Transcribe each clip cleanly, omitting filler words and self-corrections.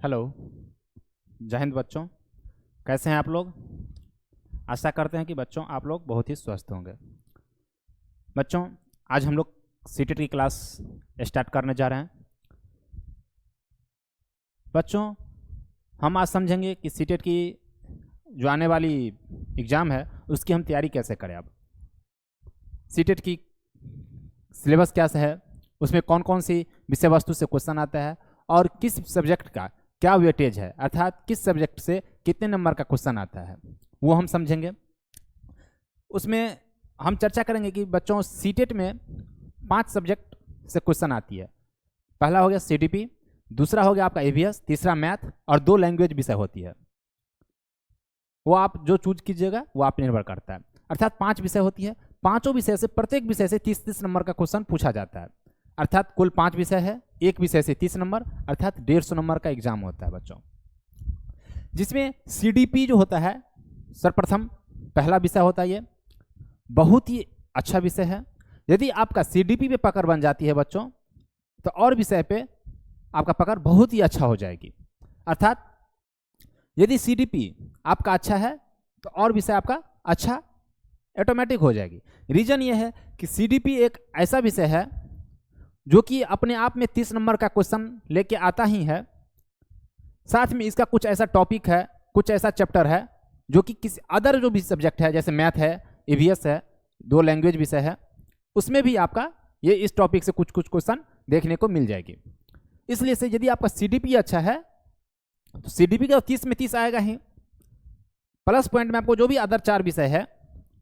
Hello. जय हिंद बच्चों, कैसे हैं आप लोग। आशा करते हैं कि बच्चों आप लोग बहुत ही स्वस्थ होंगे। बच्चों आज हम लोग सीटेट की क्लास स्टार्ट करने जा रहे हैं। बच्चों हम आज समझेंगे कि सीटेट की जो आने वाली एग्ज़ाम है उसकी हम तैयारी कैसे करें। अब सीटेट की सिलेबस क्या है, उसमें कौन कौन सी विषय वस्तु से क्वेश्चन आता है और किस सब्जेक्ट का क्या वेटेज है, अर्थात किस सब्जेक्ट से कितने नंबर का क्वेश्चन आता है, वो हम समझेंगे। उसमें हम चर्चा करेंगे कि बच्चों सीटेट में 5 सब्जेक्ट से क्वेश्चन आती है। पहला हो गया सीडीपी, दूसरा हो गया आपका ईवीएस, तीसरा मैथ और 2 लैंग्वेज विषय होती है। वो आप जो चूज कीजिएगा वो आप निर्भर करता है। अर्थात 5 विषय होती है, पांचों विषय से प्रत्येक विषय से 30-30 नंबर का क्वेश्चन पूछा जाता है। अर्थात कुल 5 विषय है, एक विषय से 30 नंबर, अर्थात 150 नंबर का एग्जाम होता है बच्चों। जिसमें सीडीपी जो होता है सर्वप्रथम पहला विषय होता है, ये बहुत ही अच्छा विषय है। यदि आपका सीडीपी पे पकड़ बन जाती है बच्चों तो और विषय पे आपका पकड़ बहुत ही अच्छा हो जाएगी। अर्थात यदि सीडीपी आपका अच्छा है तो और विषय आपका अच्छा ऑटोमेटिक हो जाएगी। रीजन ये है कि सीडीपी एक ऐसा विषय है जो कि अपने आप में 30 नंबर का क्वेश्चन लेके आता ही है, साथ में इसका कुछ ऐसा टॉपिक है, कुछ ऐसा चैप्टर है जो कि किसी अदर जो भी सब्जेक्ट है जैसे मैथ है, ईवीएस है, 2 लैंग्वेज विषय है, उसमें भी आपका ये इस टॉपिक से कुछ कुछ क्वेश्चन देखने को मिल जाएगी। इसलिए से यदि आपका सीडीपी अच्छा है तो सीडीपी का 30 में 30 आएगा ही, प्लस पॉइंट में आपको जो भी अदर 4 विषय है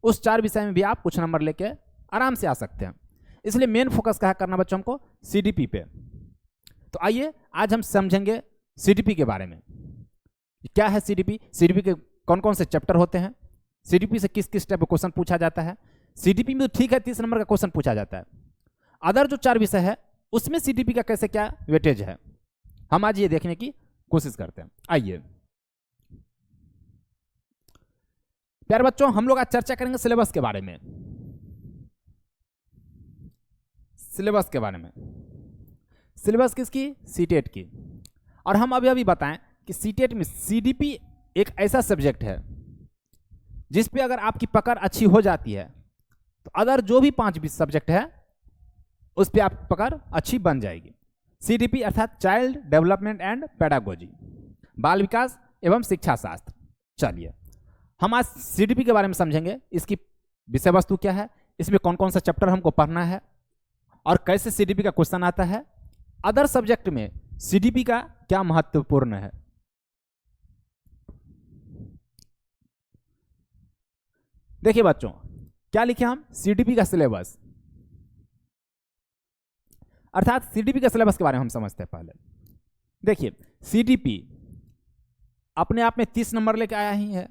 उस 4 विषय में भी आप कुछ नंबर लेके आराम से आ सकते हैं। इसलिए मेन फोकस क्या करना बच्चों को सीडीपी पे। तो आइए आज हम समझेंगे सीडीपी के बारे में। क्या है सीडीपी, सीडीपी के कौन कौन से चैप्टर होते हैं, सीडीपी से किस किस टाइप का क्वेश्चन पूछा जाता है। सीडीपी में तो ठीक है 30 नंबर का क्वेश्चन पूछा जाता है, अदर जो 4 विषय है उसमें सीडीपी का कैसे क्या वेटेज है, हम आज ये देखने की कोशिश करते हैं। आइए प्यारे बच्चों हम लोग आज चर्चा करेंगे सिलेबस के बारे में। सिलेबस के बारे में, सिलेबस किसकी, सीटेट की। और हम अभी बताएं कि सीटेट में सीडीपी एक ऐसा सब्जेक्ट है जिस पे अगर आपकी पकड़ अच्छी हो जाती है तो अदर जो भी 5 सब्जेक्ट है उस पे आपकी पकड़ अच्छी बन जाएगी। सीडीपी अर्थात चाइल्ड डेवलपमेंट एंड पेडागोजी, बाल विकास एवं शिक्षा शास्त्र। चलिए हम आज सीडीपी के बारे में समझेंगे, इसकी विषय वस्तु क्या है, इसमें कौन कौन सा चैप्टर हमको पढ़ना है और कैसे सीडीपी का क्वेश्चन आता है, अदर सब्जेक्ट में सीडीपी का क्या महत्वपूर्ण है। देखिए बच्चों क्या लिखे हम, सीडीपी का सिलेबस, अर्थात सीडीपी का सिलेबस के बारे में हम समझते हैं। पहले देखिए सीडीपी अपने आप में 30 नंबर लेके आया ही है।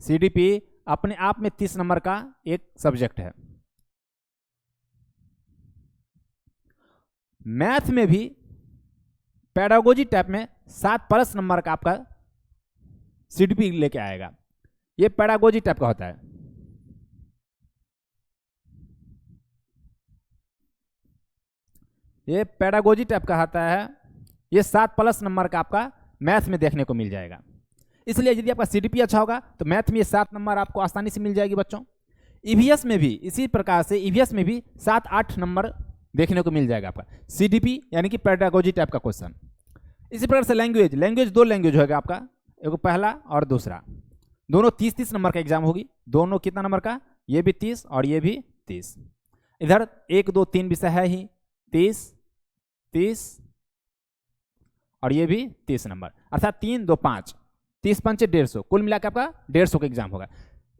सीडीपी अपने आप में 30 नंबर का एक सब्जेक्ट है। मैथ में भी पेडागोजी टाइप में 7+ नंबर का आपका सीडीपी लेके आएगा। ये पेडागोजी टाइप का होता है। ये पेडागोजी टाइप का आता है, ये 7+ नंबर का आपका मैथ में देखने को मिल जाएगा। इसलिए यदि आपका सीडीपी अच्छा होगा तो मैथ में ये 7 नंबर आपको आसानी से मिल जाएगी बच्चों। ईवीएस में भी इसी प्रकार से, ईवीएस में भी 7-8 नंबर देखने को मिल जाएगा आपका सीडीपी यानी कि पेडागोजी टाइप का क्वेश्चन। इसी प्रकार से लैंग्वेज 2 लैंग्वेज होगा आपका, एक पहला और दूसरा, दोनों 30-30 नंबर का एग्जाम होगी। दोनों कितना नंबर का, ये भी 30 और ये भी 30। इधर 1 2 3 विषय है ही 30 और ये भी 30 नंबर, अर्थात 3 2 5, 30 पंचे 150, कुल मिलाकर आपका 150 का एग्जाम होगा।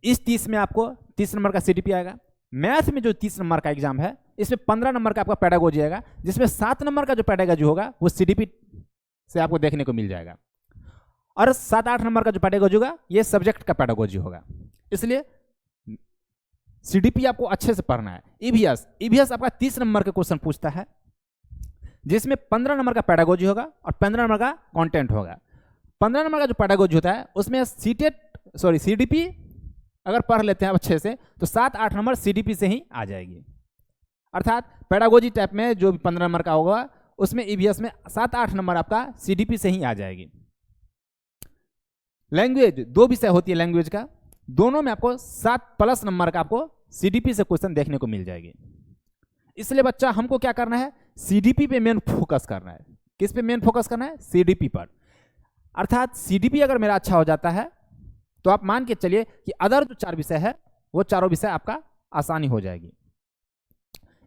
इस 30 में आपको 30 नंबर का सीडीपी आएगा। मैथ में जो 30 नंबर का एग्जाम है इसमें 15 नंबर का आपका पेडागोजी आएगा, जिसमें 7 नंबर का जो पेडागोजी होगा वो सीडीपी से आपको देखने को मिल जाएगा, और 7-8 नंबर का जो पेडागोजी होगा ये सब्जेक्ट का पेडागोजी होगा। इसलिए सीडीपी आपको अच्छे से पढ़ना है। ईवीएस आपका 30 नंबर का क्वेश्चन पूछता है, जिसमें 15 नंबर का पेडागोजी होगा और 15 नंबर का कंटेंट होगा। 15 नंबर का जो पेडागोजी होता है उसमें सीडीपी अगर पढ़ लेते हैं अच्छे से तो 7-8 नंबर सीडीपी से ही आ जाएगी। अर्थात पेडागोजी टाइप में जो भी 15 नंबर का होगा उसमें ईवीएस में 7-8 नंबर आपका सीडीपी से ही आ जाएगी। लैंग्वेज 2 विषय होती है लैंग्वेज का, दोनों में आपको 7+ नंबर का आपको सीडीपी से क्वेश्चन देखने को मिल जाएगी। इसलिए बच्चा हमको क्या करना है, सीडीपी पे मेन फोकस करना है। किस पे मेन फोकस करना है, सीडीपी पर। अर्थात सीडीपी अगर मेरा अच्छा हो जाता है तो आप मान के चलिए कि अदर जो 4 विषय है वो चारों विषय आपका आसानी हो जाएगी।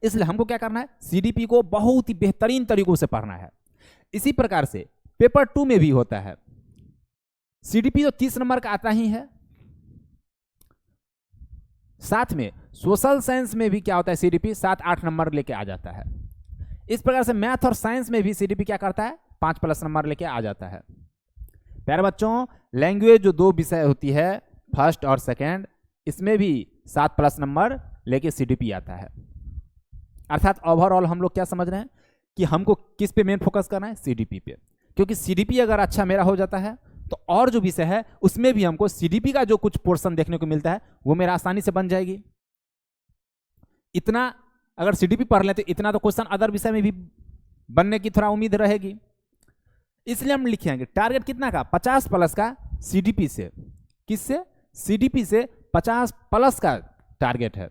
इसलिए हमको क्या करना है, सीडीपी को बहुत ही बेहतरीन तरीकों से पढ़ना है। इसी प्रकार से पेपर 2 में भी होता है सीडीपी, तो 30 नंबर का आता ही है। साथ में सोशल साइंस में भी क्या होता है, सीडीपी 7-8 नंबर लेके आ जाता है। इस प्रकार से मैथ और साइंस में भी सीडीपी क्या करता है, 5+ नंबर लेके आ जाता है। प्यारे बच्चों, लैंग्वेज जो 2 विषय होती है फर्स्ट और सेकंड, इसमें भी 7+ नंबर लेके सीडीपी आता है। अर्थात ओवरऑल हम लोग क्या समझ रहे हैं कि हमको किस पे मेन फोकस करना है, सीडीपी पे। क्योंकि सीडीपी अगर अच्छा मेरा हो जाता है तो और जो विषय है उसमें भी हमको सीडीपी का जो कुछ पोर्शन देखने को मिलता है वो मेरा आसानी से बन जाएगी। इतना अगर सीडीपी पढ़ लें तो इतना तो क्वेश्चन अदर विषय में भी बनने की थोड़ा उम्मीद रहेगी। इसलिए हम लिखेंगे टारगेट कितना का, 50+ का सीडीपी से। किससे, सीडीपी से 50+ का टारगेट है।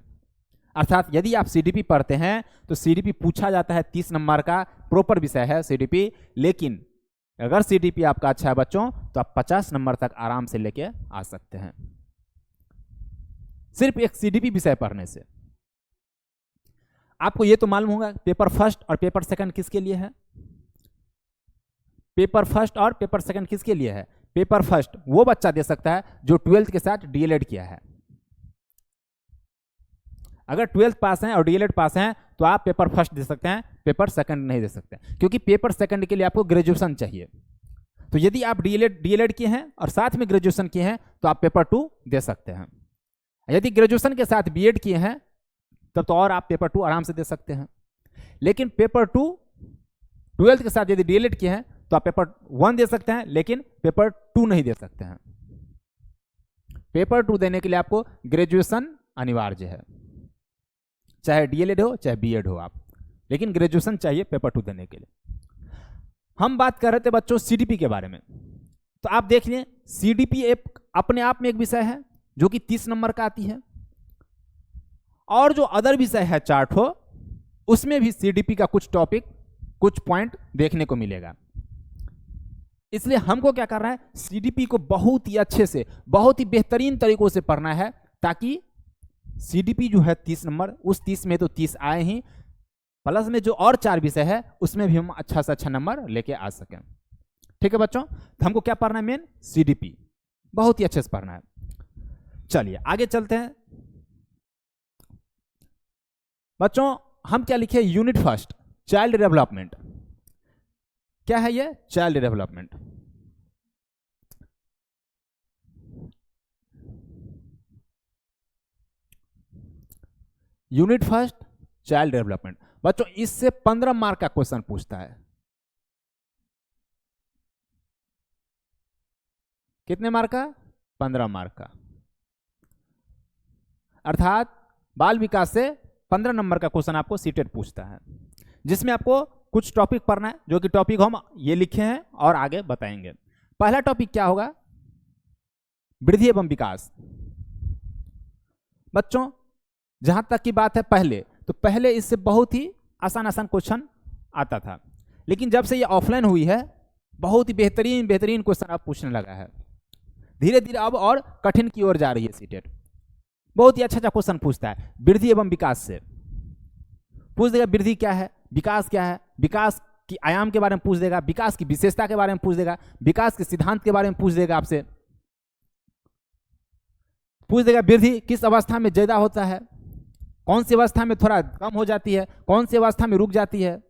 अर्थात यदि आप सीडीपी पढ़ते हैं तो सीडीपी पूछा जाता है 30 नंबर का, प्रॉपर विषय है सीडीपी। लेकिन अगर सीडीपी आपका अच्छा है बच्चों तो आप 50 नंबर तक आराम से लेके आ सकते हैं सिर्फ एक सीडीपी विषय पढ़ने से। आपको यह तो मालूम होगा पेपर फर्स्ट और पेपर सेकंड किसके लिए है। पेपर फर्स्ट और पेपर सेकंड किसके लिए है, पेपर फर्स्ट वो बच्चा दे सकता है जो 12th के साथ डीएलएड किया है। अगर 12th पास हैं और डीएलएड पास हैं तो आप पेपर फर्स्ट दे सकते हैं, पेपर सेकंड नहीं दे सकते, क्योंकि पेपर सेकंड के लिए आपको ग्रेजुएशन चाहिए। तो यदि आप डीएलएड किए हैं और साथ में ग्रेजुएशन किए हैं तो आप पेपर 2 दे सकते हैं। यदि ग्रेजुएशन के साथ बीएड किए हैं तब तो और आप पेपर 2 आराम से दे सकते हैं। लेकिन पेपर 2 12th के साथ यदि डीएलएड किए हैं तो आप पेपर 1 दे सकते हैं, लेकिन पेपर 2 नहीं दे सकते हैं। पेपर 2 देने के लिए आपको ग्रेजुएशन अनिवार्य है, चाहे डीएलएड हो चाहे बीएड हो आप, लेकिन ग्रेजुएशन चाहिए पेपर 2 देने के लिए। हम बात कर रहे थे बच्चों सीडीपी के बारे में, तो आप देख लें सीडीपी अपने आप में एक विषय है जो कि 30 नंबर का आती है, और जो अदर विषय है चार्ट हो उसमें भी सीडीपी का कुछ टॉपिक कुछ पॉइंट देखने को मिलेगा। इसलिए हमको क्या करना है, सीडीपी को बहुत ही अच्छे से बहुत ही बेहतरीन तरीकों से पढ़ना है, ताकि सीडीपी जो है 30 नंबर, उस 30 में तो 30 आए ही, प्लस में जो और 4 विषय है उसमें भी हम अच्छा से अच्छा नंबर लेके आ सकें। ठीक है बच्चों, तो हमको क्या पढ़ना है, मेन सीडीपी बहुत ही अच्छे से पढ़ना है। चलिए आगे चलते हैं बच्चों। हम क्या लिखे, यूनिट फर्स्ट चाइल्ड डेवलपमेंट। क्या है ये, child development. Unit first child development बच्चों, इससे 15 मार्क का क्वेश्चन पूछता है। कितने मार्क का, 15 मार्क का। अर्थात बाल विकास से 15 नंबर का क्वेश्चन आपको सीटेट पूछता है, जिसमें आपको कुछ टॉपिक पढ़ना है, जो कि टॉपिक हम ये लिखे हैं और आगे बताएंगे। पहला टॉपिक क्या होगा, वृद्धि एवं विकास। बच्चों जहां तक की बात है पहले इससे बहुत ही आसान क्वेश्चन आता था, लेकिन जब से ये ऑफलाइन हुई है बहुत ही बेहतरीन क्वेश्चन अब पूछने लगा है। धीरे धीरे अब और कठिन की ओर जा रही है सीटेट। बहुत ही अच्छा क्वेश्चन पूछता है वृद्धि एवं विकास से। पूछ देगा वृद्धि क्या है, विकास क्या है, विकास की आयाम के बारे में पूछ देगा, विकास की विशेषता के बारे में पूछ देगा, विकास के सिद्धांत के बारे में पूछ देगा आपसे। पूछ देगा वृद्धि किस अवस्था में ज्यादा होता है, कौन सी अवस्था में थोड़ा कम हो जाती है, कौन सी अवस्था में रुक जाती है।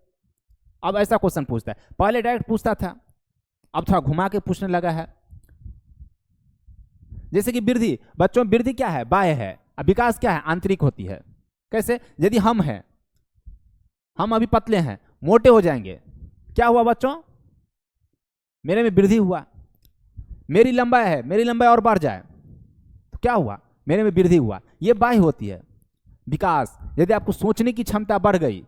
अब ऐसा क्वेश्चन पूछता है। पहले डायरेक्ट पूछता था, अब थोड़ा घुमा के पूछने लगा है। जैसे कि वृद्धि, बच्चों वृद्धि क्या है, बाह्य है, अब विकास क्या है, आंतरिक होती है। कैसे, यदि हम हैं, हम अभी पतले हैं, मोटे हो जाएंगे, क्या हुआ बच्चों, मेरे में वृद्धि हुआ। मेरी लंबाई है, मेरी लंबाई और बढ़ जाए तो क्या हुआ, मेरे में वृद्धि हुआ। ये बाह्य होती है। विकास, यदि आपको सोचने की क्षमता बढ़ गई,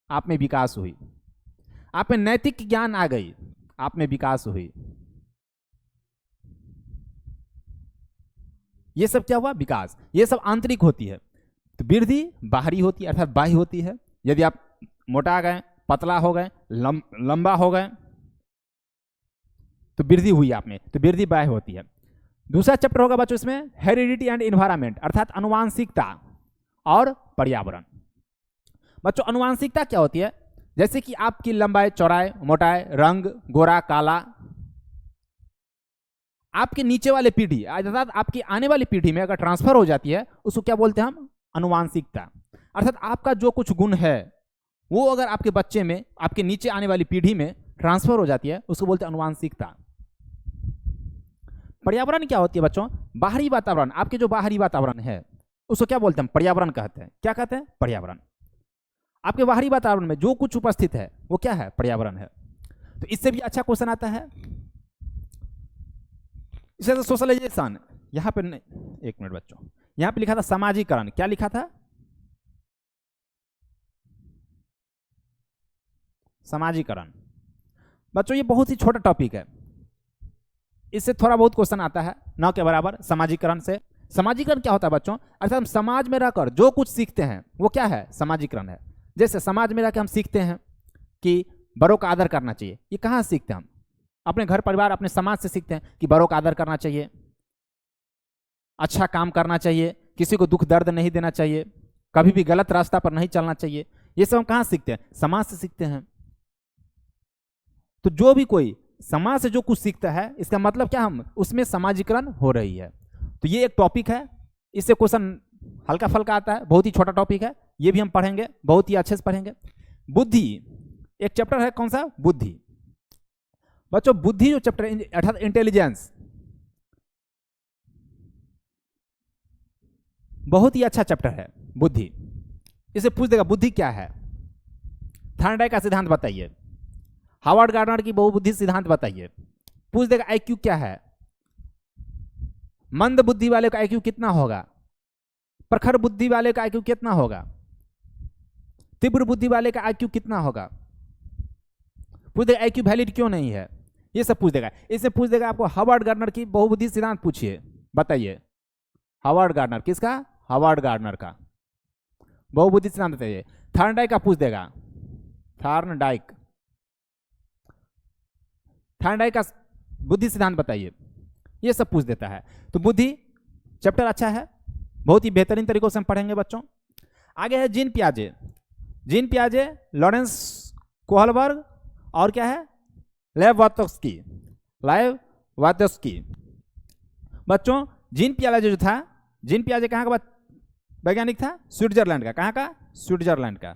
आप में विकास हुई। आप में नैतिक ज्ञान आ गई, आप में विकास हुई। ये सब क्या हुआ? विकास। ये सब आंतरिक होती है। तो वृद्धि बाहरी होती है, अर्थात बाह्य होती है। यदि आप मोटा गए, पतला हो गए, लंबा हो गए, तो वृद्धि हुई आप में, तो वृद्धि बाह्य होती है। दूसरा चैप्टर होगा बच्चों इसमें हेरिडिटी एंड इन्वायरमेंट, अर्थात अनुवांशिकता और पर्यावरण। बच्चों अनुवांशिकता क्या होती है? जैसे कि आपकी लंबाई, चौड़ाई, मोटाई, रंग, गोरा, काला, आपके नीचे वाले पीढ़ी अर्थात आपकी आने वाली पीढ़ी में अगर ट्रांसफर हो जाती है, उसको क्या बोलते हैं हम? अनुवांशिकता। अर्थात आपका जो कुछ गुण है वो अगर आपके बच्चे में, आपके नीचे आने वाली पीढ़ी में ट्रांसफर हो जाती है, उसको बोलते हैं अनुवांशिकता। पर्यावरण क्या होती है बच्चों? बाहरी वातावरण। आपके जो बाहरी वातावरण है उसको क्या बोलते हैं? पर्यावरण कहते हैं। क्या कहते हैं? पर्यावरण। आपके बाहरी वातावरण में जो कुछ उपस्थित है वो क्या है? पर्यावरण है। तो इससे भी अच्छा क्वेश्चन आता है। इसे तो सोशलाइजेशन, यहां पे नहीं, एक मिनट बच्चों, यहां पे लिखा था सामाजिकरण। क्या लिखा था? सामाजिकरण। बच्चों ये बहुत ही छोटा टॉपिक है, इससे थोड़ा बहुत क्वेश्चन आता है, 9 के बराबर सामाजिकरण से। सामाजिकरण क्या होता है बच्चों? अर्थात हम समाज में रहकर जो कुछ सीखते हैं वो क्या है? सामाजिकरण है। जैसे समाज में रहकर हम सीखते हैं कि बड़ों का आदर करना चाहिए। ये कहाँ सीखते हैं हम? अपने घर परिवार, अपने समाज से सीखते हैं कि बड़ों का आदर करना चाहिए, अच्छा काम करना चाहिए, किसी को दुख दर्द नहीं देना चाहिए, कभी भी गलत रास्ता पर नहीं चलना चाहिए। ये सब हम कहाँ सीखते हैं? समाज से सीखते हैं। तो जो भी कोई समाज से जो कुछ सीखता है, इसका मतलब क्या, हम उसमें सामाजिकरण हो रही है। तो ये एक टॉपिक है, इससे क्वेश्चन हल्का फल्का आता है, बहुत ही छोटा टॉपिक है, ये भी हम पढ़ेंगे, बहुत ही अच्छे से पढ़ेंगे। बुद्धि एक चैप्टर है, कौन सा? बुद्धि। बच्चों बुद्धि जो चैप्टर अर्थात इंटेलिजेंस, बहुत ही अच्छा चैप्टर है बुद्धि। इसे पूछ देगा बुद्धि क्या है, थॉर्नडाइक का सिद्धांत बताइए, हार्वर्ड गार्डनर की बहुबुद्धि सिद्धांत बताइए। पूछ देगा आईक्यू क्या है, मंद बुद्धि वाले का आईक्यू कितना होगा, प्रखर बुद्धि वाले का आईक्यू कितना होगा, तीव्र बुद्धि वाले का आईक्यू कितना होगा। पूछ देगा आईक्यू वैलिड क्यों नहीं है, ये सब पूछ देगा। इससे पूछ देगा आपको हार्वर्ड गार्डनर की बहुबुद्धि सिद्धांत पूछिए, बताइए। हार्वर्ड गार्डनर किसका? हार्वर्ड गार्डनर का बहुबुद्धि सिद्धांत बताइए। थॉर्नडाइक का पूछ देगा, थॉर्नडाइक का बुद्धि सिद्धांत बताइए, ये सब पूछ देता है। तो बुद्धि चैप्टर अच्छा है, बहुत ही बेहतरीन तरीकों से हम पढ़ेंगे बच्चों। आगे है जीन पियाजे। जीन पियाजे, लॉरेंस कोहलबर्ग और क्या है? लेव वात्स्की। बच्चों जीन पियाजे जो था, जीन पियाजे कहाँ का वैज्ञानिक था? स्विट्जरलैंड का। कहाँ का? स्विट्जरलैंड का।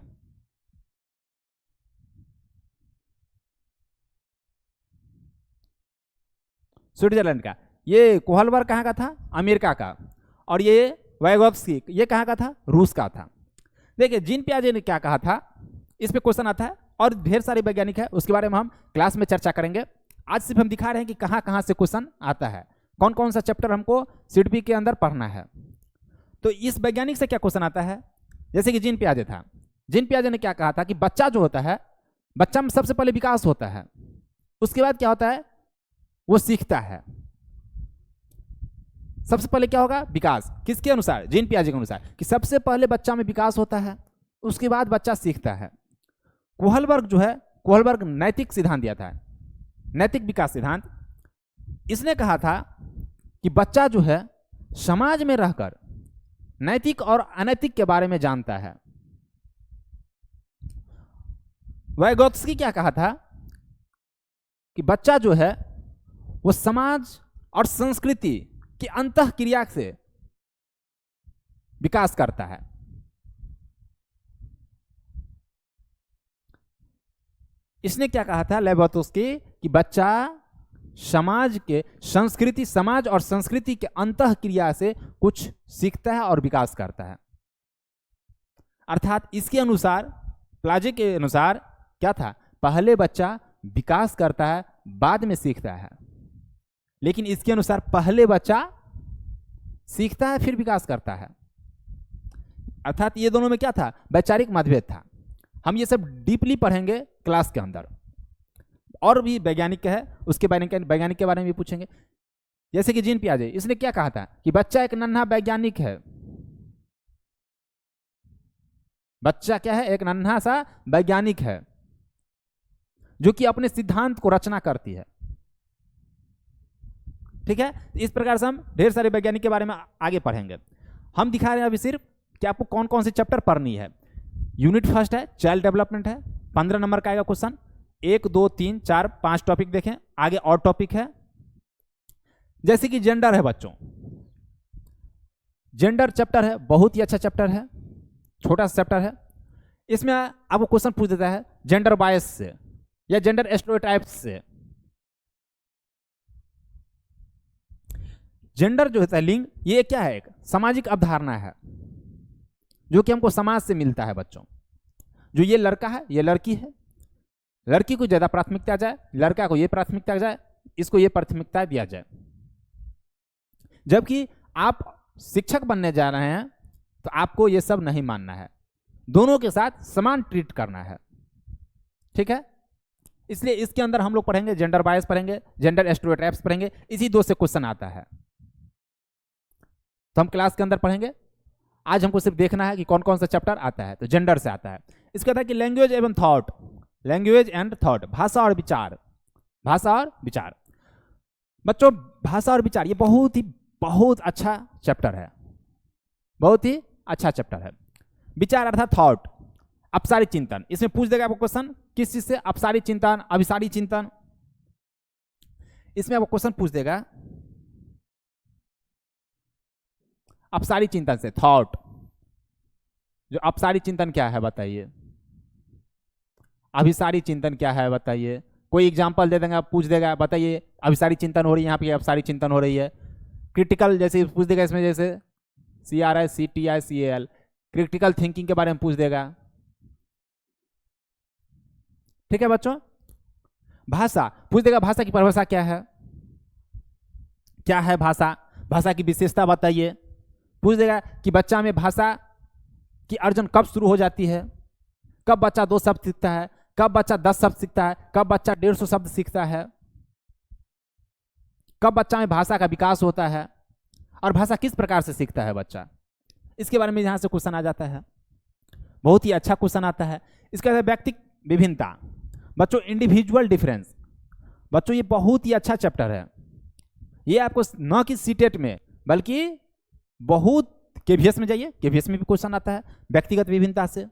स्विट्जरलैंड का। ये कोहलबर्ग कहाँ का था? अमेरिका का। और ये वाइगोव्स्की ये कहाँ का था? रूस का था। देखिए जीन पियाजे ने क्या कहा था, इस पे क्वेश्चन आता है, और ढेर सारे वैज्ञानिक है, उसके बारे में हम क्लास में चर्चा करेंगे। आज सिर्फ हम दिखा रहे हैं कि कहाँ कहाँ से क्वेश्चन आता है, कौन कौन सा चैप्टर हमको सीडपी के अंदर पढ़ना है। तो इस वैज्ञानिक से क्या क्वेश्चन आता है, जैसे कि जीन पियाजे था। जीन पियाजे ने क्या कहा था कि बच्चा जो होता है, बच्चा में सबसे पहले विकास होता है, उसके बाद क्या होता है? वो सीखता है। सबसे पहले क्या होगा? विकास। किसके अनुसार? जीन पियाजे के अनुसार, कि सबसे पहले बच्चा में विकास होता है, उसके बाद बच्चा सीखता है। कोहलबर्ग जो है, कोहलबर्ग नैतिक सिद्धांत दिया था, नैतिक विकास सिद्धांत। इसने कहा था कि बच्चा जो है समाज में रहकर नैतिक और अनैतिक के बारे में जानता है। वाइगोत्स्की क्या कहा था कि बच्चा जो है वो समाज और संस्कृति की अंतःक्रिया से विकास करता है। इसने क्या कहा था लेवोत्स्की कि बच्चा समाज के संस्कृति, समाज और संस्कृति के अंतःक्रिया से कुछ सीखता है और विकास करता है। अर्थात इसके अनुसार, प्लाजे के अनुसार क्या था? पहले बच्चा विकास करता है, बाद में सीखता है। लेकिन इसके अनुसार पहले बच्चा सीखता है फिर विकास करता है। अर्थात ये दोनों में क्या था? वैचारिक मतभेद था। हम ये सब डीपली पढ़ेंगे क्लास के अंदर, और भी वैज्ञानिक है, उसके वैज्ञानिक के बारे में भी पूछेंगे। जैसे कि जीन पियाजे, इसने क्या कहा था कि बच्चा एक नन्हा वैज्ञानिक है। बच्चा क्या है? एक नन्हा सा वैज्ञानिक है जो कि अपने सिद्धांत को रचना करती है। ठीक है, इस प्रकार से हम ढेर सारे वैज्ञानिक के बारे में आगे पढ़ेंगे। हम दिखा रहे हैं अभी सिर्फ कि आपको कौन कौन से चैप्टर पढ़नी है। यूनिट फर्स्ट है, चाइल्ड डेवलपमेंट है, 15 नंबर का आएगा क्वेश्चन। 1 2 3 4 5 टॉपिक देखें, आगे और टॉपिक है। जैसे कि जेंडर है बच्चों, जेंडर चैप्टर है, बहुत ही अच्छा चैप्टर है, छोटा सा चैप्टर है। इसमें आपको क्वेश्चन पूछ देता है जेंडर बायस से या जेंडर स्टेरियोटाइप्स से। जेंडर जो होता है, लिंग, ये क्या है? एक सामाजिक अवधारणा है जो कि हमको समाज से मिलता है बच्चों। जो ये लड़का है, ये लड़की है, लड़की को ज्यादा प्राथमिकता जाए, लड़का को ये प्राथमिकता जाए, इसको ये प्राथमिकता दिया जाए। जबकि आप शिक्षक बनने जा रहे हैं तो आपको ये सब नहीं मानना है, दोनों के साथ समान ट्रीट करना है। ठीक है, इसलिए इसके अंदर हम लोग पढ़ेंगे जेंडर बायस पढ़ेंगे, जेंडर स्टेरियोटाइप्स पढ़ेंगे। इसी 2 से क्वेश्चन आता है तो हम क्लास के अंदर पढ़ेंगे। आज हमको सिर्फ देखना है कि कौन कौन सा चैप्टर आता है। तो जेंडर से आता है, इसका था कि लैंग्वेज एवं थॉट, लैंग्वेज एंड थॉट, भाषा और विचार, भाषा और विचार। बच्चों भाषा और विचार ये बहुत अच्छा चैप्टर है, बहुत ही अच्छा चैप्टर है। विचार अर्थात थॉट, अपसारी चिंतन। इसमें पूछ देगा आपको क्वेश्चन किस चीज से? अपसारी चिंतन, अभिसारी चिंतन। इसमें आपको क्वेश्चन पूछ देगा अपसारी चिंतन से, थॉट। जो अपसारी चिंतन क्या है बताइए, अभिसारी चिंतन क्या है बताइए। कोई एग्जांपल दे देगा, पूछ देगा बताइए अभिसारी चिंतन हो रही है, यहाँ पे अपसारी चिंतन हो रही है। क्रिटिकल जैसे पूछ देगा, इसमें जैसे CRICTICAL, क्रिटिकल थिंकिंग के बारे में पूछ देगा। ठीक है बच्चों। भाषा पूछ देगा, भाषा की परिभाषा क्या है, क्या है भाषा, भाषा की विशेषता बताइए। पूछ देगा कि बच्चा में भाषा की अर्जन कब शुरू हो जाती है, कब बच्चा 2 शब्द सीखता है, कब बच्चा 10 शब्द सीखता है, कब बच्चा 150 शब्द सीखता है, कब बच्चा में भाषा का विकास होता है, और भाषा किस प्रकार से सीखता है बच्चा। इसके बारे में यहाँ से क्वेश्चन आ जाता है, बहुत ही अच्छा क्वेश्चन आता है। इसके बाद व्यक्तिगत विभिन्नता, बच्चों इंडिविजुअल डिफरेंस। बच्चों ये बहुत ही अच्छा चैप्टर है। ये आपको न कि सीटेट में बल्कि बहुत केवीएस में जाइए, केवीएस में भी क्वेश्चन आता है व्यक्तिगत विभिन्नता से।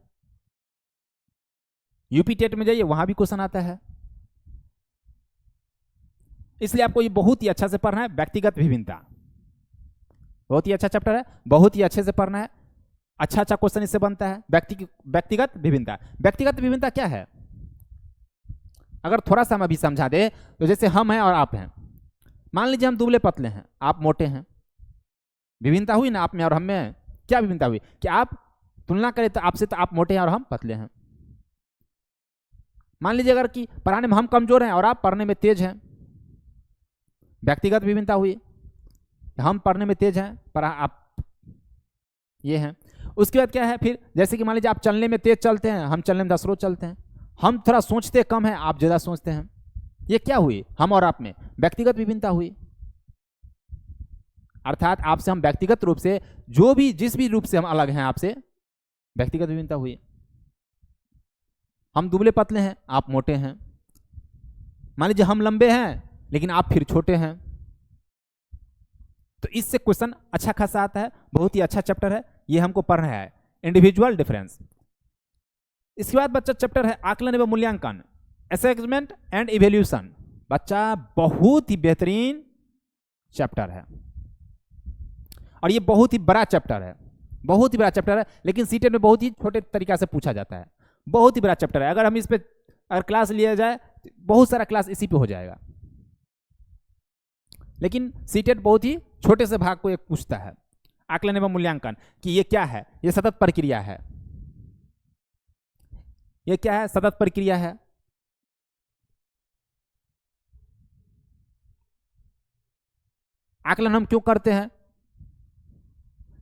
यूपी टेट में जाइए, वहां भी क्वेश्चन आता है। इसलिए आपको ये बहुत ही अच्छा से पढ़ना है। व्यक्तिगत विभिन्नता बहुत ही अच्छा चैप्टर है, बहुत ही अच्छे से पढ़ना है। अच्छा अच्छा क्वेश्चन इससे बनता है। व्यक्तिगत विभिन्नता, व्यक्तिगत विभिन्नता क्या है? अगर थोड़ा सा हम अभी समझा दे तो जैसे हम हैं और आप हैं। मान लीजिए हम दुबले पतले हैं, आप मोटे हैं, विभिन्नता हुई ना आप में और हम में। क्या विभिन्नता हुई कि आप तुलना करें तो आपसे तो आप मोटे हैं और हम पतले हैं। मान लीजिए अगर कि पढ़ाने में हम कमजोर हैं और आप पढ़ने में तेज हैं, व्यक्तिगत विभिन्नता हुई। हम पढ़ने में तेज हैं पर आप ये हैं। उसके बाद क्या है फिर, जैसे कि मान लीजिए आप चलने में तेज चलते हैं, हम चलने में 10 रोज चलते हैं। हम थोड़ा सोचते कम हैं, आप ज्यादा सोचते हैं। ये क्या हुई? हम और आप में व्यक्तिगत विभिन्नता हुई। अर्थात आपसे हम व्यक्तिगत रूप से जो भी जिस भी रूप से हम अलग हैं आपसे, व्यक्तिगत विभिन्नता हुई। हम दुबले पतले हैं, आप मोटे हैं। मान लीजिए हम लंबे हैं लेकिन आप फिर छोटे हैं। तो इससे क्वेश्चन अच्छा खासा आता है, बहुत ही अच्छा चैप्टर है। ये हमको पढ़ना है, इंडिविजुअल डिफरेंस। इसके बाद बच्चा चैप्टर है आकलन एवं मूल्यांकन, असेसमेंट एंड इवैल्यूएशन। बच्चा बहुत ही बेहतरीन चैप्टर है और ये बहुत ही बड़ा चैप्टर है, बहुत ही बड़ा चैप्टर है। लेकिन सीटेट में बहुत ही छोटे तरीका से पूछा जाता है। बहुत ही बड़ा चैप्टर है। अगर हम इस पे अगर क्लास लिया जाए, बहुत सारा क्लास इसी पे हो जाएगा। लेकिन सीटेट बहुत ही छोटे से भाग को एक पूछता है, आकलन एवं मूल्यांकन, कि ये क्या है? ये सतत प्रक्रिया है। ये क्या है? सतत प्रक्रिया है। आकलन हम क्यों करते हैं?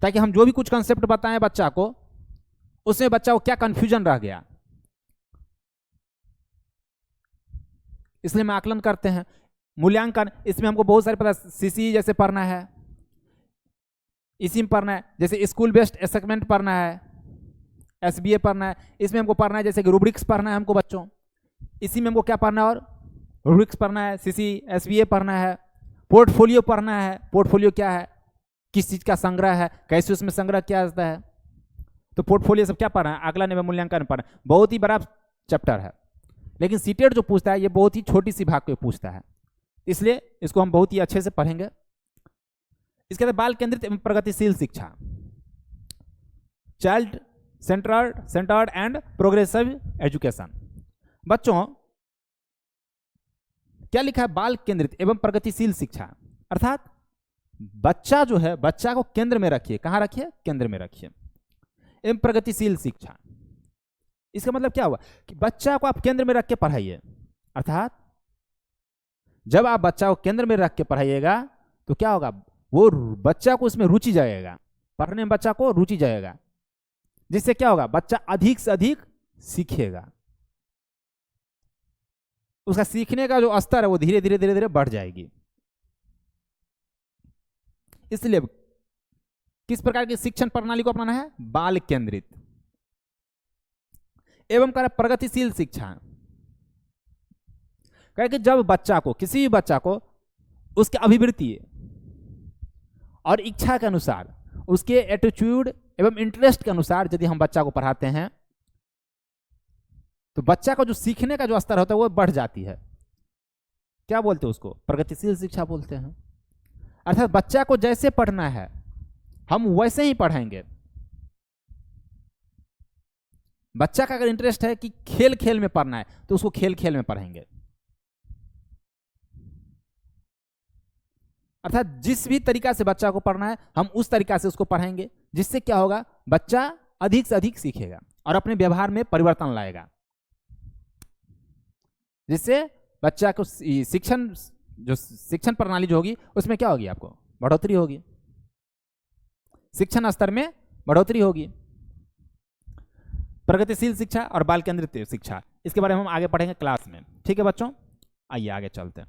ताकि हम जो भी कुछ कंसेप्ट बताएं बच्चा को, उसमें बच्चा को क्या कंफ्यूजन रह गया, इसलिए हम आकलन करते हैं। मूल्यांकन, इसमें हमको बहुत सारे पता, सीसी जैसे पढ़ना है, इसी में पढ़ना है, जैसे स्कूल बेस्ड असेसमेंट पढ़ना है, एसबीए पढ़ना है, इसमें हमको पढ़ना है जैसे कि रूब्रिक्स पढ़ना है हमको बच्चों, इसी में हमको क्या पढ़ना है, और रूब्रिक्स पढ़ना है, सीसी एसबीए पढ़ना है, पोर्टफोलियो पढ़ना है। पोर्टफोलियो क्या है, किस चीज का संग्रह है, कैसे उसमें संग्रह किया जाता है, तो पोर्टफोलियो सब क्या पढ़ना है, आकलन एवं मूल्यांकन पढ़ना है। बहुत ही बड़ा चैप्टर है, लेकिन सीटेट जो पूछता है ये बहुत ही छोटी सी भाग को पूछता है, इसलिए इसको हम बहुत ही अच्छे से पढ़ेंगे। इसके बाद बाल केंद्रित एवं प्रगतिशील शिक्षा, child centred and progressive education. बच्चों क्या लिखा है, बाल केंद्रित एवं प्रगतिशील शिक्षा, अर्थात बच्चा जो है, बच्चा को केंद्र में रखिए। कहां रखिए, केंद्र में रखिए। एवं प्रगतिशील शिक्षा, इसका मतलब क्या हुआ कि बच्चा को आप केंद्र में रख के पढ़ाइए, अर्थात जब आप बच्चा को केंद्र में रख के पढ़ाइएगा तो क्या होगा, वो बच्चा को उसमें रुचि जाएगा, पढ़ने में बच्चा को रुचि जाएगा, जिससे क्या होगा, बच्चा अधिक से अधिक सीखेगा, उसका सीखने का जो स्तर है वो धीरे धीरे धीरे धीरे बढ़ जाएगी। इसलिए किस प्रकार की शिक्षण प्रणाली को अपनाना है, बाल केंद्रित एवं प्रगतिशील शिक्षा। कहे कि जब बच्चा को, किसी भी बच्चा को उसके अभिवृत्ति और इच्छा के अनुसार, उसके एटीट्यूड एवं इंटरेस्ट के अनुसार यदि हम बच्चा को पढ़ाते हैं तो बच्चा का जो सीखने का जो स्तर होता है वो बढ़ जाती है। क्या बोलते हैं उसको, प्रगतिशील शिक्षा बोलते हैं। अर्थात बच्चा को जैसे पढ़ना है हम वैसे ही पढ़ाएंगे। बच्चा का अगर इंटरेस्ट है कि खेल खेल में पढ़ना है तो उसको खेल खेल में पढ़ाएंगे। अर्थात जिस भी तरीका से बच्चा को पढ़ना है हम उस तरीका से उसको पढ़ाएंगे, जिससे क्या होगा, बच्चा अधिक से अधिक सीखेगा और अपने व्यवहार में परिवर्तन लाएगा, जिससे बच्चा को शिक्षण प्रणाली जो होगी उसमें क्या होगी, आपको बढ़ोतरी होगी, शिक्षण स्तर में बढ़ोतरी होगी। प्रगतिशील शिक्षा और बाल केंद्रित शिक्षा, इसके बारे में हम आगे पढ़ेंगे क्लास में। ठीक है बच्चों, आइए आगे चलते हैं।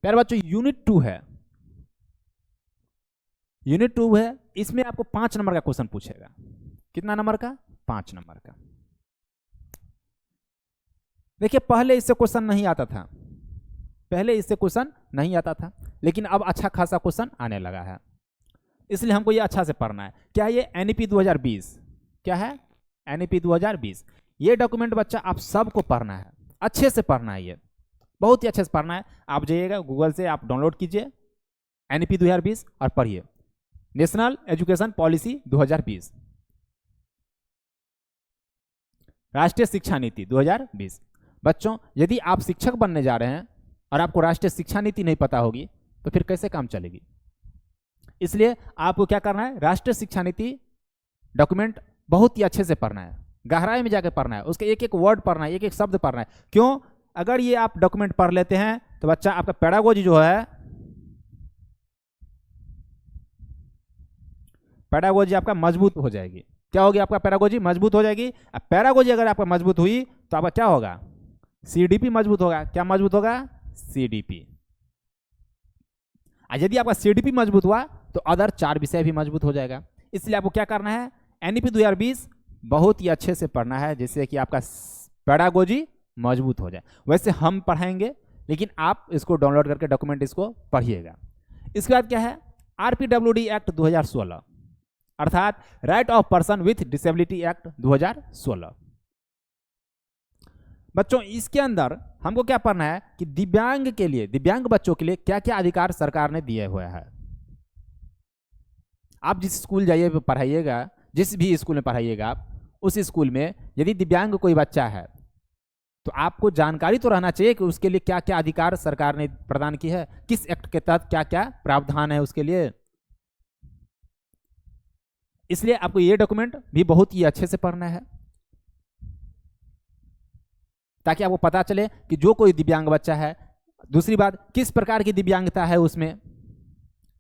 प्यारे बच्चों, यूनिट 2 है, यूनिट 2 है, इसमें आपको 5 नंबर का क्वेश्चन पूछेगा। कितना नंबर का, 5 नंबर का। देखिए पहले इससे क्वेश्चन नहीं आता था, पहले इससे क्वेश्चन नहीं आता था, लेकिन अब अच्छा खासा क्वेश्चन आने लगा है, इसलिए हमको ये अच्छा से पढ़ना है। क्या ये एनईपी 2020, क्या है एनईपी 2020, ये डॉक्यूमेंट बच्चा आप सबको पढ़ना है, अच्छे से पढ़ना है, ये बहुत ही अच्छे से पढ़ना है। आप जाइएगा गूगल से, आप डाउनलोड कीजिए एनईपी 2020 और पढ़िए, नेशनल एजुकेशन पॉलिसी 2020, राष्ट्रीय शिक्षा नीति 2020। बच्चों यदि आप शिक्षक बनने जा रहे हैं और आपको राष्ट्रीय शिक्षा नीति नहीं पता होगी तो फिर कैसे काम चलेगी। इसलिए आपको क्या करना है, राष्ट्रीय शिक्षा नीति डॉक्यूमेंट बहुत ही अच्छे से पढ़ना है, गहराई में जाकर पढ़ना है, उसके एक एक वर्ड पढ़ना है, एक एक शब्द पढ़ना है। क्यों, अगर ये आप डॉक्यूमेंट पढ़ लेते हैं तो बच्चा आपका पेडागोजी जो है, पेडागोजी आपका मजबूत हो जाएगी। क्या होगी, आपका पेडागोजी मजबूत हो जाएगी। अब पेडागोजी अगर आपका मजबूत हुई तो आपका क्या होगा, सीडीपी मजबूत होगा। क्या मजबूत होगा, सीडीपी। यदि आपका सीडीपी मजबूत हुआ तो अदर 4 विषय भी मजबूत हो जाएगा। इसलिए आपको क्या करना है, एनईपी 2020 बहुत ही अच्छे से पढ़ना है, जिससे कि आपका पेडागोजी मजबूत हो जाए। वैसे हम पढ़ाएंगे, लेकिन आप इसको डाउनलोड करके डॉक्यूमेंट इसको पढ़िएगा। इसके बाद क्या है, आरपीडब्ल्यूडी एक्ट 2016, अर्थात right of person with disability act 2016। बच्चों इसके अंदर हमको क्या पढ़ना है कि दिव्यांग के लिए, दिव्यांग बच्चों के लिए क्या क्या अधिकार सरकार ने दिए हुए हैं। आप जिस स्कूल जाइए पढ़ाइएगा, जिस भी स्कूल में पढ़ाइएगा आप, उस स्कूल में यदि दिव्यांग कोई बच्चा है तो आपको जानकारी तो रहना चाहिए कि उसके लिए क्या क्या अधिकार सरकार ने प्रदान की है, किस एक्ट के तहत क्या क्या प्रावधान है उसके लिए। इसलिए आपको ये डॉक्यूमेंट भी बहुत ही अच्छे से पढ़ना है, ताकि आपको पता चले कि जो कोई दिव्यांग बच्चा है, दूसरी बात किस प्रकार की दिव्यांगता है, उसमें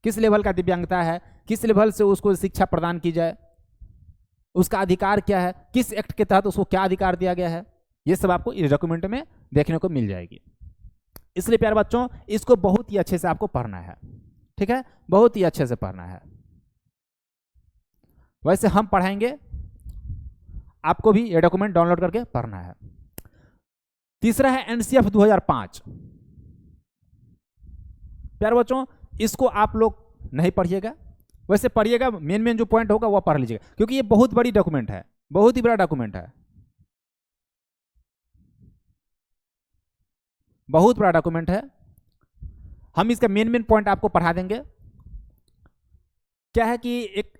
किस लेवल का दिव्यांगता है, किस लेवल से उसको शिक्षा प्रदान की जाए, उसका अधिकार क्या है, किस एक्ट के तहत उसको क्या अधिकार दिया गया है, ये सब आपको इस डॉक्यूमेंट में देखने को मिल जाएगी। इसलिए प्यारे बच्चों इसको बहुत ही अच्छे से आपको पढ़ना है, ठीक है, बहुत ही अच्छे से पढ़ना है। वैसे हम पढ़ाएंगे, आपको भी ये डॉक्यूमेंट डाउनलोड करके पढ़ना है। तीसरा है एनसीएफ 2005। प्यारे बच्चों इसको आप लोग नहीं पढ़िएगा, वैसे पढ़िएगा, मेन मेन जो पॉइंट होगा वो पढ़ लीजिएगा, क्योंकि ये बहुत बड़ी डॉक्यूमेंट है, बहुत ही बड़ा डॉक्यूमेंट है, बहुत बड़ा डॉक्यूमेंट है। हम इसका मेन मेन पॉइंट आपको पढ़ा देंगे। क्या है कि एक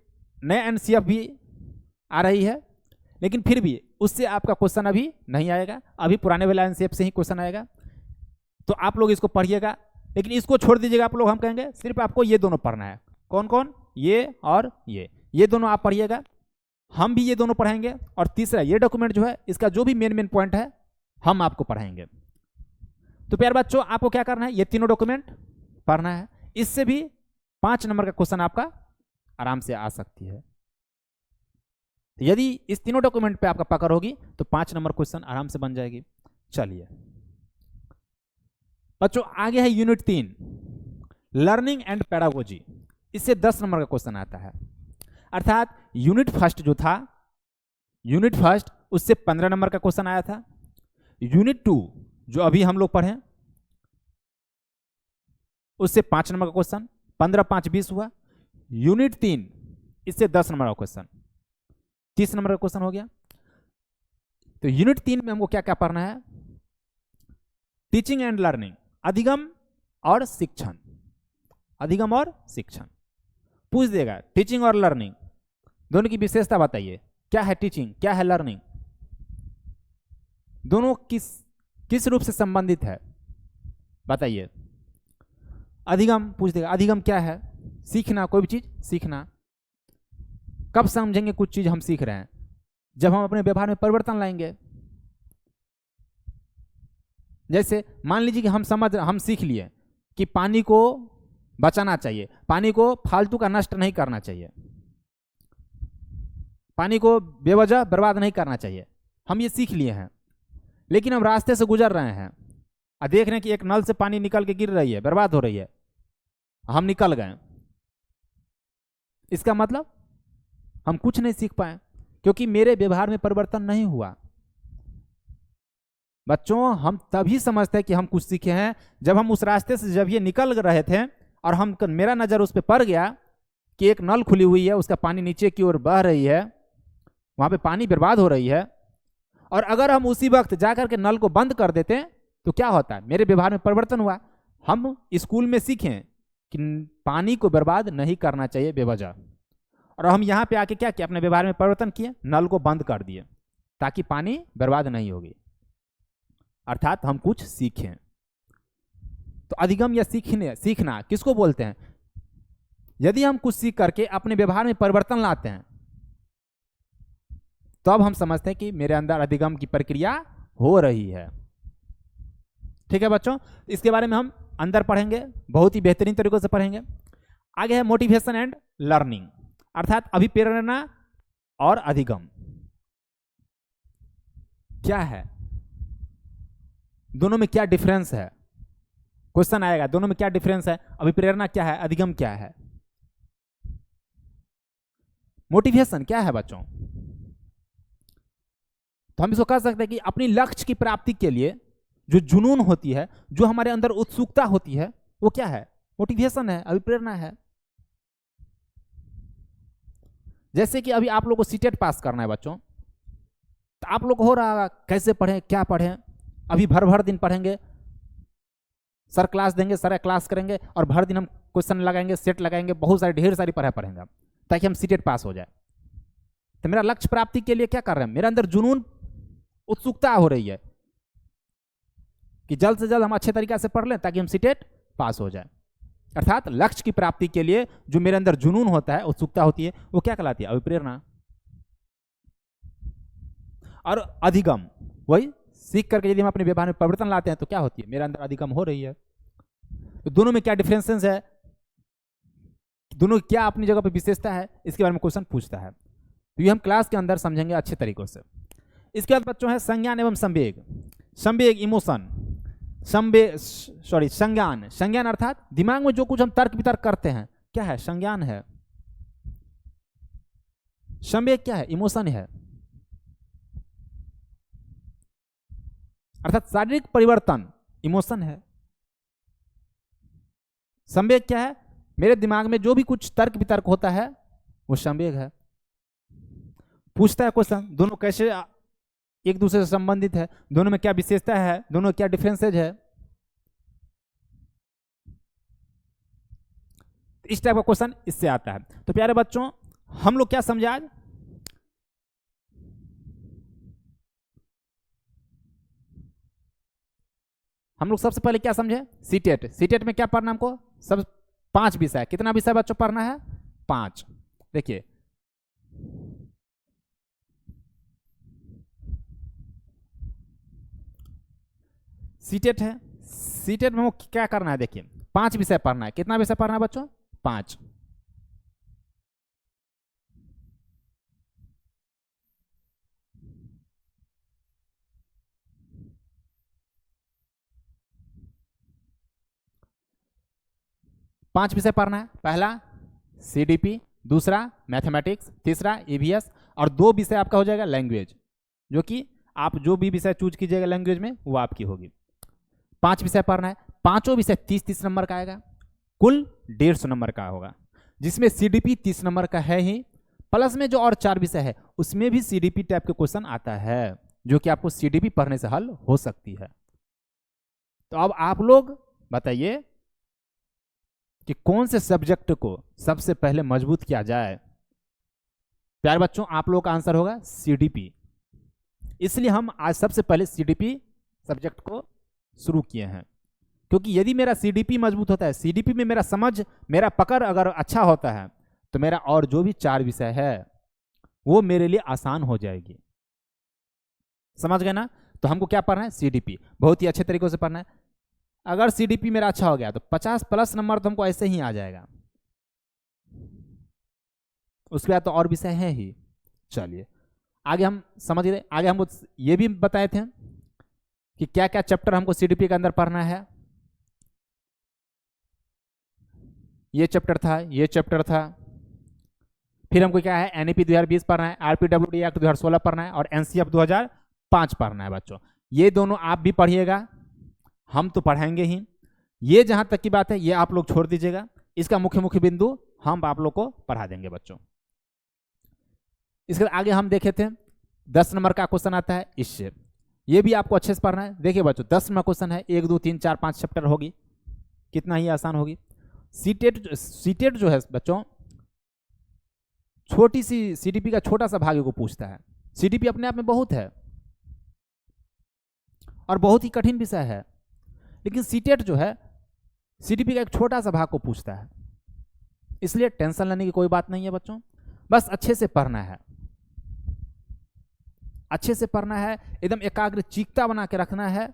नया एनसीएफ भी आ रही है, लेकिन फिर भी उससे आपका क्वेश्चन अभी नहीं आएगा, अभी पुराने वाला एनसीएफ से ही क्वेश्चन आएगा। तो आप लोग इसको पढ़िएगा, लेकिन इसको छोड़ दीजिएगा आप लोग, हम कहेंगे सिर्फ आपको ये दोनों पढ़ना है। कौन कौन? ये और ये दोनों आप पढ़िएगा, हम भी ये दोनों पढ़ाएंगे। और तीसरा ये डॉक्यूमेंट जो है इसका जो भी मेन मेन पॉइंट है हम आपको पढ़ाएंगे। तो प्यारे बच्चों आपको क्या करना है, ये तीनों डॉक्यूमेंट पढ़ना है। इससे भी 5 नंबर का क्वेश्चन आपका आराम से आ सकती है। तो यदि इस तीनों डॉक्यूमेंट पे आपका पकड़ होगी तो 5 नंबर क्वेश्चन आराम से बन जाएगी। चलिए बच्चों आगे है यूनिट 3 लर्निंग एंड पेडागोजी। इससे 10 नंबर का क्वेश्चन आता है। अर्थात यूनिट फर्स्ट जो था, यूनिट फर्स्ट उससे 15 नंबर का क्वेश्चन आया था। यूनिट 2 जो अभी हम लोग पढ़े उससे 5 नंबर का क्वेश्चन, 15 5 20 हुआ। यूनिट 3 इससे 10 नंबर का क्वेश्चन, 30 नंबर का क्वेश्चन हो गया। तो यूनिट 3 में हमको क्या क्या पढ़ना है, टीचिंग एंड लर्निंग, अधिगम और शिक्षण, अधिगम और शिक्षण पूछ देगा। टीचिंग और लर्निंग दोनों की विशेषता बताइए, क्या है टीचिंग, क्या है लर्निंग, दोनों किस रूप से संबंधित है बताइए। अधिगम पूछ देगा, अधिगम क्या है, सीखना, कोई भी चीज सीखना। कब समझेंगे कुछ चीज हम सीख रहे हैं, जब हम अपने व्यवहार में परिवर्तन लाएंगे। जैसे मान लीजिए कि हम सीख लिए कि पानी को बचाना चाहिए, पानी को फालतू का नष्ट नहीं करना चाहिए, पानी को बेवजह बर्बाद नहीं करना चाहिए, हम ये सीख लिए हैं। लेकिन हम रास्ते से गुजर रहे हैं और देख रहे हैं कि एक नल से पानी निकल के गिर रही है, बर्बाद हो रही है, हम निकल गए। इसका मतलब हम कुछ नहीं सीख पाए, क्योंकि मेरे व्यवहार में परिवर्तन नहीं हुआ। बच्चों हम तभी समझते हैं कि हम कुछ सीखे हैं जब हम उस रास्ते से जब ये निकल रहे थे और मेरा नजर उस पर पड़ गया कि एक नल खुली हुई है, उसका पानी नीचे की ओर बह रही है, वहां पे पानी बर्बाद हो रही है, और अगर हम उसी वक्त जाकर के नल को बंद कर देते तो क्या होता है, मेरे व्यवहार में परिवर्तन हुआ। हम स्कूल में सीखें कि पानी को बर्बाद नहीं करना चाहिए बेवजह, और हम यहाँ पे आके क्या किया, अपने व्यवहार में परिवर्तन किए, नल को बंद कर दिए ताकि पानी बर्बाद नहीं होगी। अर्थात हम कुछ सीखें। तो अधिगम या सीखना किसको बोलते हैं, यदि हम कुछ सीख करके अपने व्यवहार में परिवर्तन लाते हैं तो अब हम समझते हैं कि मेरे अंदर अधिगम की प्रक्रिया हो रही है। ठीक है बच्चों, इसके बारे में हम अंदर पढ़ेंगे, बहुत ही बेहतरीन तरीके से पढ़ेंगे। आगे है मोटिवेशन एंड लर्निंग, अर्थात अभिप्रेरणा और अधिगम क्या है, दोनों में क्या डिफरेंस है, क्वेश्चन आएगा दोनों में क्या डिफरेंस है, अभिप्रेरणा क्या है, अधिगम क्या है। मोटिवेशन क्या है बच्चों, तो हम इसको कह सकते हैं कि अपनी लक्ष्य की प्राप्ति के लिए जो जुनून होती है, जो हमारे अंदर उत्सुकता होती है, वो क्या है, मोटिवेशन है, अभिप्रेरणा है। जैसे कि अभी आप लोग को सीटेट पास करना है बच्चों, तो आप लोग को हो रहा कैसे पढ़ें, क्या पढ़ें, अभी भर दिन पढ़ेंगे, सर क्लास देंगे, सर क्लास करेंगे और भर दिन हम क्वेश्चन लगाएंगे, सेट लगाएंगे, बहुत सारी ढेर सारी पढ़ाई पढ़ेंगे ताकि हम सीटेट पास हो जाए। तो मेरा लक्ष्य प्राप्ति के लिए क्या कर रहे हैं, मेरे अंदर जुनून, उत्सुकता हो रही है कि जल्द से जल्द हम अच्छे तरीके से पढ़ लें ताकि हम सीटेट पास हो जाए। अर्थात लक्ष्य की प्राप्ति के लिए जो मेरे अंदर जुनून होता है, उत्सुकता होती है, वो क्या कहलाती है, अभिप्रेरणा। और अधिगम वही सीख करके यदि हम अपने व्यवहार में परिवर्तन लाते हैं तो क्या होती है, मेरे अंदर अधिगम हो रही है। तो दोनों में क्या डिफरेंसेस है, दोनों क्या अपनी जगह पर विशेषता है, इसके बारे में क्वेश्चन पूछता है। तो ये हम क्लास के अंदर समझेंगे अच्छे तरीकों से। इसके बाद बच्चों है संज्ञान एवं संवेग। संवेग इमोशन, संवेग सॉरी संज्ञान, संज्ञान अर्थात दिमाग में जो कुछ हम तर्क वितर्क करते हैं, क्या है? संज्ञान है। संवेग क्या है? इमोशन है, अर्थात शारीरिक परिवर्तन इमोशन है। संवेग क्या है? मेरे दिमाग में जो भी कुछ तर्क वितर्क होता है वो संवेग है। पूछता है क्वेश्चन, दोनों कैसे एक दूसरे से संबंधित है, दोनों में क्या विशेषता है, दोनों क्या डिफरेंसेज है, इस टाइप का क्वेश्चन इससे आता है। तो प्यारे बच्चों, हम लोग क्या समझे आज? हम लोग सबसे पहले क्या समझे? सीटेट। सीटेट में क्या पढ़ना हमको? सब 5 विषय। कितना विषय बच्चों पढ़ना है? 5। देखिए सीटेट है, सीटेट में हमको क्या करना है? देखिए 5 विषय पढ़ना है। कितना विषय पढ़ना है बच्चों? 5। पांच विषय पढ़ना है। पहला सीडीपी, दूसरा मैथमेटिक्स, तीसरा ईवीएस, और 2 विषय आपका हो जाएगा लैंग्वेज, जो कि आप जो भी विषय चूज कीजिएगा लैंग्वेज में वो आपकी होगी। 5 विषय पढ़ना है। पांचों विषय 30-30 नंबर का आएगा, कुल 150 नंबर का होगा, जिसमें सीडीपी 30 नंबर का है ही, प्लस में जो और 4 विषय है उसमें भी सीडीपी टाइप के क्वेश्चन आता है, जो कि आपको सीडीपी पढ़ने से हल हो सकती है। तो अब आप लोग बताइए कि कौन से सब्जेक्ट को सबसे पहले मजबूत किया जाए? प्यारे बच्चों, आप लोगों का आंसर होगा सीडीपी। इसलिए हम आज सबसे पहले सीडीपी सब्जेक्ट को शुरू किए हैं, क्योंकि यदि मेरा सीडीपी मजबूत होता है, सीडीपी में मेरा समझ, मेरा पकड़ अगर अच्छा होता है, तो मेरा और जो भी 4 विषय है वो मेरे लिए आसान हो जाएगी। समझ गए ना? तो हमको क्या पढ़ना है? सीडीपी बहुत ही अच्छे तरीके से पढ़ना है। अगर सीडीपी मेरा अच्छा हो गया तो 50+ नंबर तो हमको ऐसे ही आ जाएगा। उसके बाद तो और विषय है ही। चलिए आगे हम समझ गए। आगे हमको ये भी बताए थे कि क्या क्या चैप्टर हमको सीडीपी के अंदर पढ़ना है। ये चैप्टर था, ये चैप्टर था, फिर हमको क्या है? एनईपी 2020 पढ़ना है, आरपीडब्ल्यूडी एक्ट 2016 पढ़ना है, और एनसीएफ 2005 पढ़ना है। बच्चों ये दोनों आप भी पढ़िएगा, हम तो पढ़ाएंगे ही। ये जहां तक की बात है ये आप लोग छोड़ दीजिएगा, इसका मुख्य मुख्य बिंदु हम आप लोग को पढ़ा देंगे बच्चों। इसके आगे हम देखे थे 10 नंबर का क्वेश्चन आता है इससे, ये भी आपको अच्छे से पढ़ना है। देखिए बच्चों 10 नंबर क्वेश्चन है, 1 2 3 4 5 चैप्टर होगी, कितना ही आसान होगी। सीटेट जो है बच्चों छोटी सी सीडीपी का छोटा सा भाग को पूछता है। सीडीपी अपने आप में बहुत है और बहुत ही कठिन विषय है, लेकिन सीटेट जो है सीडीपी का एक छोटा सा भाग को पूछता है, इसलिए टेंशन लेने की कोई बात नहीं है बच्चों। बस अच्छे से पढ़ना है, अच्छे से पढ़ना है, एकदम एकाग्र चित्ता बना के रखना है,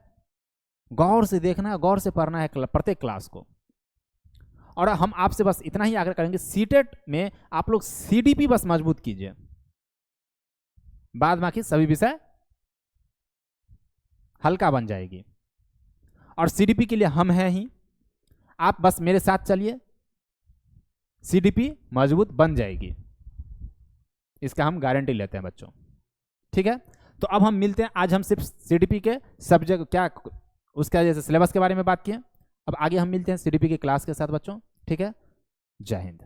गौर से देखना है, गौर से पढ़ना है प्रत्येक क्लास को। और हम आपसे बस इतना ही आग्रह करेंगे, सीटेट में आप लोग सीडीपी बस मजबूत कीजिए, बाद बाकी सभी विषय हल्का बन जाएगी। और सीडीपी के लिए हम हैं ही, आप बस मेरे साथ चलिए, सीडीपी मजबूत बन जाएगी, इसका हम गारंटी लेते हैं बच्चों। ठीक है, तो अब हम मिलते हैं। आज हम सिर्फ सीडीपी के सब्जेक्ट क्या उसका जैसे सिलेबस के बारे में बात किए, अब आगे हम मिलते हैं सीडीपी के क्लास के साथ बच्चों। ठीक है, जय हिंद।